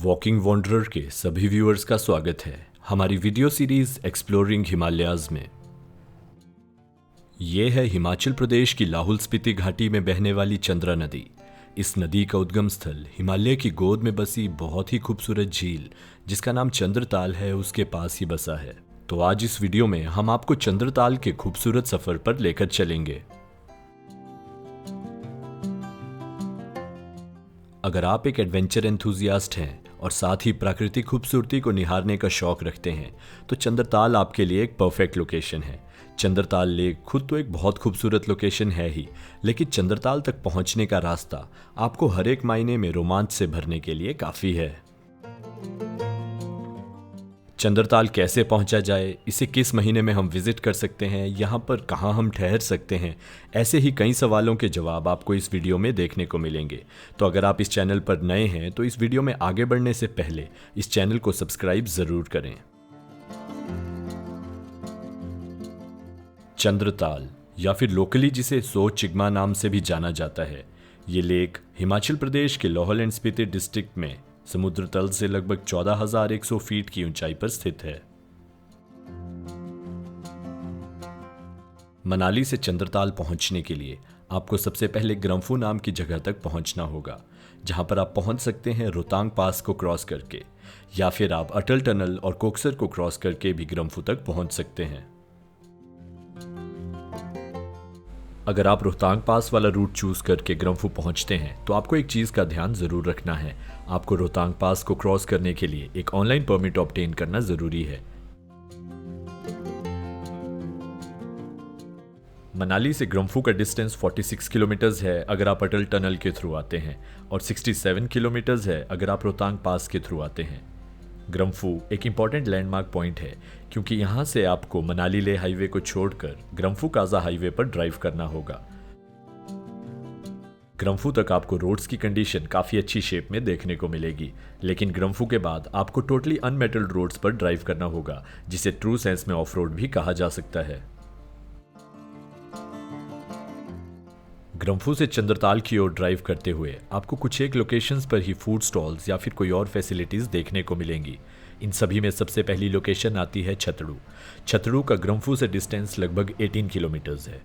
Walking wanderer के सभी viewers का स्वागत है हमारी वीडियो सीरीज एक्सप्लोरिंग हिमालयाज में। ये है हिमाचल प्रदेश की लाहौल स्पीति घाटी में बहने वाली चंद्रा नदी। इस नदी का उद्गम स्थल हिमालय की गोद में बसी बहुत ही खूबसूरत झील जिसका नाम चंद्रताल है, उसके पास ही बसा है। तो आज इस वीडियो में हम आपको चंद्रताल के खूबसूरत सफर पर लेकर चलेंगे। अगर आप एक एडवेंचर एंथुजियास्ट हैं और साथ ही प्राकृतिक खूबसूरती को निहारने का शौक रखते हैं तो चंद्रताल आपके लिए एक परफेक्ट लोकेशन है। चंद्रताल लेक खुद तो एक बहुत खूबसूरत लोकेशन है ही, लेकिन चंद्रताल तक पहुंचने का रास्ता आपको हर एक मायने में रोमांच से भरने के लिए काफ़ी है। चंद्रताल कैसे पहुंचा जाए, इसे किस महीने में हम विजिट कर सकते हैं, यहाँ पर कहाँ हम ठहर सकते हैं, ऐसे ही कई सवालों के जवाब आपको इस वीडियो में देखने को मिलेंगे। तो अगर आप इस चैनल पर नए हैं तो इस वीडियो में आगे बढ़ने से पहले इस चैनल को सब्सक्राइब ज़रूर करें। चंद्रताल या फिर लोकली जिसे सो चिगमा नाम से भी जाना जाता है, ये लेक हिमाचल प्रदेश के लाहौल एंड स्पीति डिस्ट्रिक्ट में समुद्र तल से लगभग 14,100 फीट की ऊंचाई पर स्थित है। मनाली से चंद्रताल पहुंचने के लिए आपको सबसे पहले ग्रम्फू नाम की जगह तक पहुंचना होगा, जहां पर आप पहुंच सकते हैं रोहतांग पास को क्रॉस करके, या फिर आप अटल टनल और कोकसर को क्रॉस करके भी ग्रम्फू तक पहुंच सकते हैं। अगर आप रोहतांग पास वाला रूट चूज करके ग्रम्फू पहुंचते हैं तो आपको एक चीज़ का ध्यान ज़रूर रखना है। आपको रोहतांग पास को क्रॉस करने के लिए एक ऑनलाइन परमिट ऑब्टेन करना ज़रूरी है। मनाली से ग्रम्फू का डिस्टेंस 46 किलोमीटर्स है अगर आप अटल टनल के थ्रू आते हैं, और 67 किलोमीटर्स है अगर आप रोहतांग पास के थ्रू आते हैं। ग्रम्फू एक इम्पॉर्टेंट लैंडमार्क पॉइंट है क्योंकि यहाँ से आपको मनाली ले हाईवे को छोड़कर ग्रम्फू काजा हाईवे पर ड्राइव करना होगा। ग्रम्फू तक आपको रोड्स की कंडीशन काफ़ी अच्छी शेप में देखने को मिलेगी, लेकिन ग्रम्फू के बाद आपको टोटली अनमेटल्ड रोड्स पर ड्राइव करना होगा, जिसे ट्रू सेंस में ऑफ रोड भी कहा जा सकता है। ग्रम्फू से चंद्रताल की ओर ड्राइव करते हुए आपको कुछ एक लोकेशंस पर ही फूड स्टॉल्स या फिर कोई और फैसिलिटीज़ देखने को मिलेंगी। इन सभी में सबसे पहली लोकेशन आती है छतड़ू। छतड़ू का ग्रम्फू से डिस्टेंस लगभग 18 किलोमीटर्स है।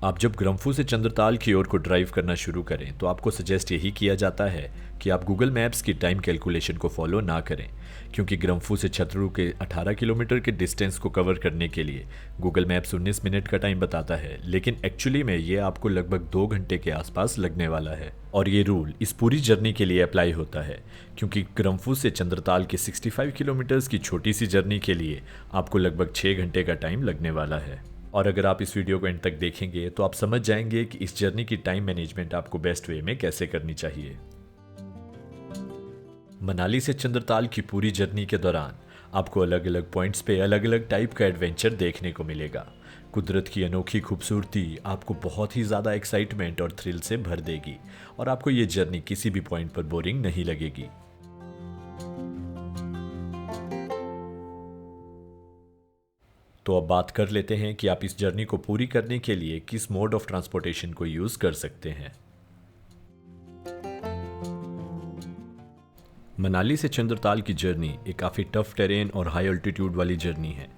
आप जब ग्रम्फू से चंद्रताल की ओर को ड्राइव करना शुरू करें तो आपको सजेस्ट यही किया जाता है कि आप गूगल मैप्स की टाइम कैलकुलेशन को फॉलो ना करें, क्योंकि ग्रम्फू से छतड़ू के 18 किलोमीटर के डिस्टेंस को कवर करने के लिए गूगल मैप्स 19 मिनट का टाइम बताता है, लेकिन एक्चुअली में ये आपको लगभग 2 घंटे के आसपास लगने वाला है। और ये रूल इस पूरी जर्नी के लिए अप्लाई होता है, क्योंकि ग्रम्फू से चंद्रताल के 65 किलोमीटर्स की छोटी सी जर्नी के लिए आपको लगभग 6 घंटे का टाइम लगने वाला है। और अगर आप इस वीडियो को एंड तक देखेंगे तो आप समझ जाएंगे कि इस जर्नी की टाइम मैनेजमेंट आपको बेस्ट वे में कैसे करनी चाहिए। मनाली से चंद्रताल की पूरी जर्नी के दौरान आपको अलग अलग पॉइंट्स पे अलग अलग टाइप का एडवेंचर देखने को मिलेगा। कुदरत की अनोखी खूबसूरती आपको बहुत ही ज़्यादा एक्साइटमेंट और थ्रिल से भर देगी, और आपको ये जर्नी किसी भी पॉइंट पर बोरिंग नहीं लगेगी। तो अब बात कर लेते हैं कि आप इस जर्नी को पूरी करने के लिए किस मोड ऑफ ट्रांसपोर्टेशन को यूज़ कर सकते हैं। मनाली से चंद्रताल की जर्नी एक काफ़ी टफ टेरेन और हाई अल्टीट्यूड वाली जर्नी है।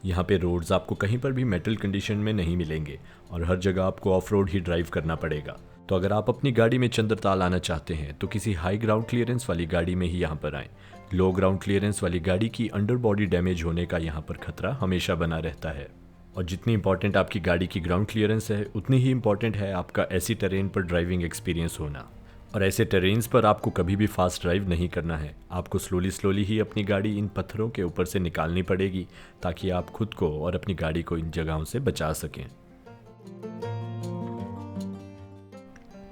यहाँ पे रोड्स आपको कहीं पर भी मेटल कंडीशन में नहीं मिलेंगे और हर जगह आपको ऑफ रोड ही ड्राइव करना पड़ेगा। तो अगर आप अपनी गाड़ी में चंद्रताल आना चाहते हैं तो किसी हाई ग्राउंड क्लियरेंस वाली गाड़ी में ही यहाँ पर आएँ। लो ग्राउंड क्लियरेंस वाली गाड़ी की अंडर बॉडी डैमेज होने का यहाँ पर खतरा हमेशा बना रहता है। और जितनी इंपॉर्टेंट आपकी गाड़ी की ग्राउंड क्लियरेंस है, उतनी ही इंपॉर्टेंट है आपका ऐसी टेरेन पर ड्राइविंग एक्सपीरियंस होना। और ऐसे टेरेन्स पर आपको कभी भी फास्ट ड्राइव नहीं करना है। आपको स्लोली ही अपनी गाड़ी इन पत्थरों के ऊपर से निकालनी पड़ेगी ताकि आप खुद को और अपनी गाड़ी को इन जगहों से बचा सकें।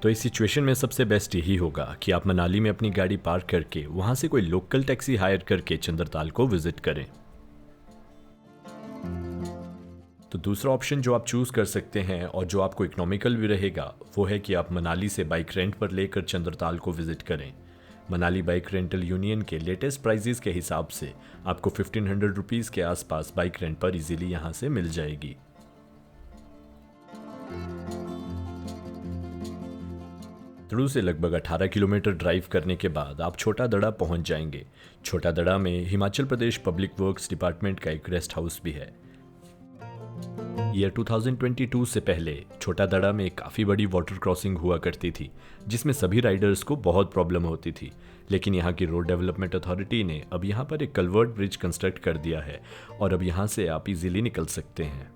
तो इस सिचुएशन में सबसे बेस्ट यही होगा कि आप मनाली में अपनी गाड़ी पार्क करके वहां से कोई लोकल टैक्सी हायर करके चंद्रताल को विजिट करें। तो दूसरा ऑप्शन जो आप चूज़ कर सकते हैं और जो आपको इकोनॉमिकल भी रहेगा वो है कि आप मनाली से बाइक रेंट पर लेकर चंद्रताल को विजिट करें। मनाली बाइक रेंटल यूनियन के लेटेस्ट प्राइजेस के हिसाब से आपको 1500 रुपीज़ के आसपास बाइक रेंट पर इजीली यहाँ से मिल जाएगी। तड़ू से लगभग 18 किलोमीटर ड्राइव करने के बाद आप छोटा दड़ा पहुंच जाएंगे। छोटा दड़ा में Himachal Pradesh public works department का एक रेस्ट हाउस भी है। ईयर 2022 से पहले छोटा दड़ा में काफ़ी बड़ी वाटर क्रॉसिंग हुआ करती थी, जिसमें सभी राइडर्स को बहुत प्रॉब्लम होती थी। लेकिन यहाँ की रोड डेवलपमेंट अथॉरिटी ने अब यहाँ पर एक कल्वर्ट ब्रिज कंस्ट्रक्ट कर दिया है और अब यहाँ से आप इजीली निकल सकते हैं।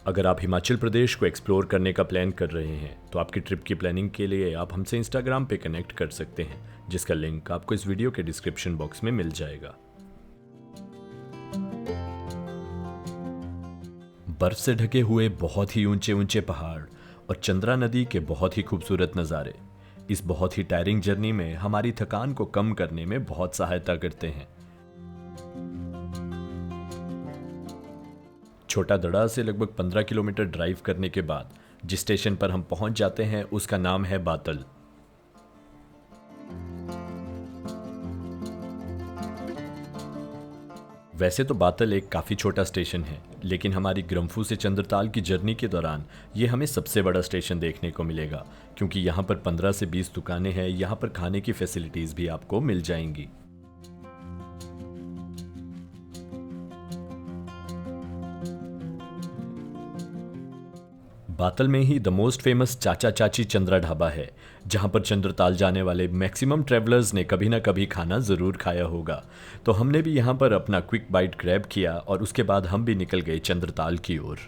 अगर आप हिमाचल प्रदेश को एक्सप्लोर करने का प्लान कर रहे हैं तो आपकी ट्रिप की प्लानिंग के लिए आप हमसे इंस्टाग्राम पे कनेक्ट कर सकते हैं, जिसका लिंक आपको इस वीडियो के डिस्क्रिप्शन बॉक्स में मिल जाएगा। बर्फ से ढके हुए बहुत ही ऊंचे ऊंचे पहाड़ और चंद्रा नदी के बहुत ही खूबसूरत नज़ारे इस बहुत ही टायरिंग जर्नी में हमारी थकान को कम करने में बहुत सहायता करते हैं। छोटा दड़ा से लगभग 15 किलोमीटर ड्राइव करने के बाद जिस स्टेशन पर हम पहुंच जाते हैं उसका नाम है बातल। वैसे तो बातल एक काफ़ी छोटा स्टेशन है, लेकिन हमारी ग्रम्फू से चंद्रताल की जर्नी के दौरान ये हमें सबसे बड़ा स्टेशन देखने को मिलेगा, क्योंकि यहाँ पर 15 से 20 दुकानें हैं। यहाँ पर खाने की फैसिलिटीज़ भी आपको मिल जाएंगी। बातल में ही द मोस्ट फेमस चाचा चाची चंद्रा ढाबा है, जहां पर चंद्रताल जाने वाले मैक्सिमम ट्रैवलर्स ने कभी ना कभी खाना ज़रूर खाया होगा। तो हमने भी यहां पर अपना क्विक बाइट ग्रैब किया और उसके बाद हम भी निकल गए चंद्रताल की ओर।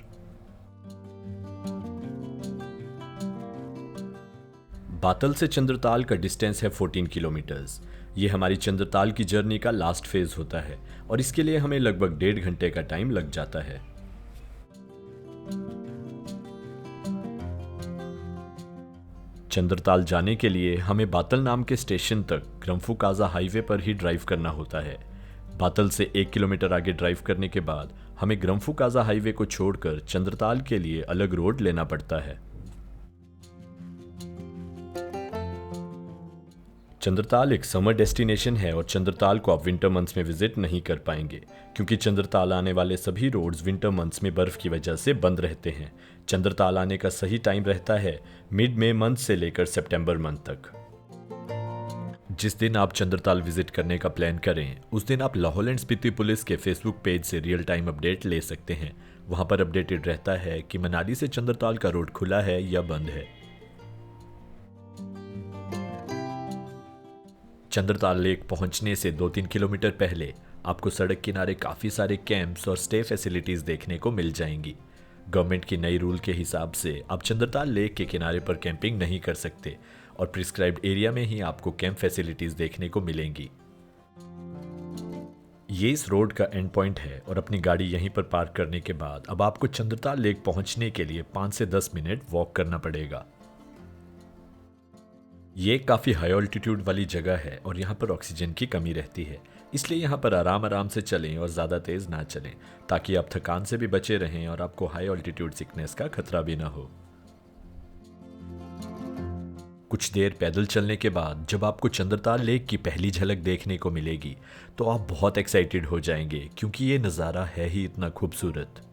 बातल से चंद्रताल का डिस्टेंस है 14 किलोमीटर्स। ये हमारी चंद्रताल की जर्नी का लास्ट फेज होता है और इसके लिए हमें लगभग 1.5 घंटे का टाइम लग जाता है। चंद्रताल जाने के लिए हमें बातल नाम के स्टेशन तक ग्रम्फू काजा हाईवे पर ही ड्राइव करना होता है। बातल से 1 किलोमीटर आगे ड्राइव करने के बाद हमें ग्रम्फू काजा हाईवे को छोड़कर चंद्रताल के लिए अलग रोड लेना पड़ता है। चंद्रताल एक समर डेस्टिनेशन है और चंद्रताल को आप विंटर मंथ्स में विजिट नहीं कर पाएंगे, क्योंकि चंद्रताल आने वाले सभी रोड्स विंटर मंथ्स में बर्फ की वजह से बंद रहते हैं। चंद्रताल आने का सही टाइम रहता है मिड मई मंथ से लेकर सितंबर मंथ तक। जिस दिन आप चंद्रताल विजिट करने का प्लान करें उस दिन आप लाहौल एंड स्पीति पुलिस के फेसबुक पेज से रियल टाइम अपडेट ले सकते हैं। वहां पर अपडेटेड रहता है कि मनाली से चंद्रताल का रोड खुला है या बंद है। चंद्रताल लेक पहुंचने से 2-3 किलोमीटर पहले आपको सड़क किनारे काफ़ी सारे कैंप्स और स्टे फैसिलिटीज़ देखने को मिल जाएंगी। गवर्नमेंट की नई रूल के हिसाब से आप चंद्रताल लेक के किनारे पर कैंपिंग नहीं कर सकते और प्रिस्क्राइब्ड एरिया में ही आपको कैंप फैसिलिटीज़ देखने को मिलेंगी। ये इस रोड का एंड पॉइंट है और अपनी गाड़ी यहीं पर पार्क करने के बाद अब आपको चंद्रताल लेक पहुंचने के लिए 5 से 10 मिनट वॉक करना पड़ेगा। ये काफ़ी हाई ऑल्टीट्यूड वाली जगह है और यहाँ पर ऑक्सीजन की कमी रहती है, इसलिए यहाँ पर आराम आराम से चलें और ज़्यादा तेज़ ना चलें, ताकि आप थकान से भी बचे रहें और आपको हाई ऑल्टीट्यूड सिकनेस का खतरा भी ना हो। कुछ देर पैदल चलने के बाद जब आपको चंद्रताल लेक की पहली झलक देखने को मिलेगी तो आप बहुत एक्साइटेड हो जाएंगे, क्योंकि ये नज़ारा है ही इतना खूबसूरत।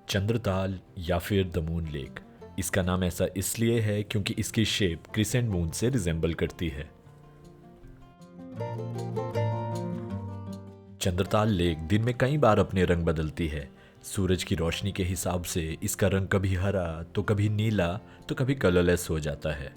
चंद्रताल या फिर द मून लेक, इसका नाम ऐसा इसलिए है क्योंकि इसकी शेप क्रिसेंट मून से रिजेंबल करती है। चंद्रताल लेक दिन में कई बार अपने रंग बदलती है। सूरज की रोशनी के हिसाब से इसका रंग कभी हरा तो कभी नीला तो कभी कलरलेस हो जाता है।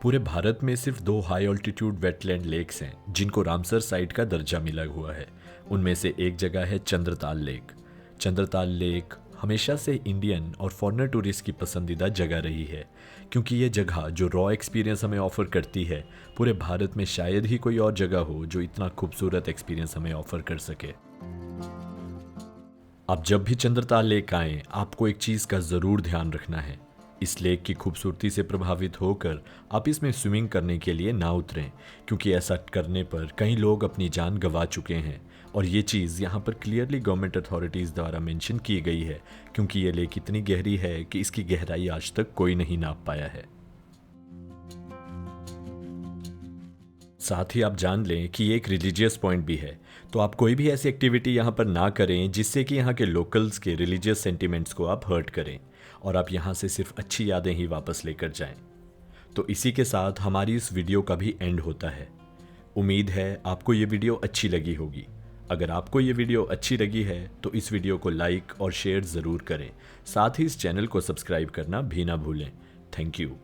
पूरे भारत में सिर्फ 2 हाई ऑल्टीट्यूड वेटलैंड लेक्स हैं जिनको रामसर साइट का दर्जा मिला हुआ है। उनमें से एक जगह है चंद्रताल लेक। चंद्रताल लेक हमेशा से इंडियन और फॉरेनर टूरिस्ट की पसंदीदा जगह रही है, क्योंकि ये जगह जो रॉ एक्सपीरियंस हमें ऑफर करती है, पूरे भारत में शायद ही कोई और जगह हो जो इतना खूबसूरत एक्सपीरियंस हमें ऑफर कर सके। आप जब भी चंद्रताल लेक आएं, आपको एक चीज़ का ज़रूर ध्यान रखना है। इस लेक की खूबसूरती से प्रभावित होकर आप इसमें स्विमिंग करने के लिए ना उतरें, क्योंकि ऐसा करने पर कई लोग अपनी जान गंवा चुके हैं और ये चीज़ यहाँ पर क्लियरली गवर्नमेंट अथॉरिटीज़ द्वारा मेंशन की गई है, क्योंकि ये लेक इतनी गहरी है कि इसकी गहराई आज तक कोई नहीं नाप पाया है। साथ ही आप जान लें कि ये एक रिलीजियस पॉइंट भी है, तो आप कोई भी ऐसी एक्टिविटी यहाँ पर ना करें जिससे कि यहाँ के लोकल्स के रिलीजियस सेंटिमेंट्स को आप हर्ट करें और आप यहाँ से सिर्फ अच्छी यादें ही वापस लेकर जाएं। तो इसी के साथ हमारी इस वीडियो का भी एंड होता है। उम्मीद है आपको ये वीडियो अच्छी लगी होगी। अगर आपको ये वीडियो अच्छी लगी है तो इस वीडियो को लाइक और शेयर ज़रूर करें। साथ ही इस चैनल को सब्सक्राइब करना भी ना भूलें। Thank you.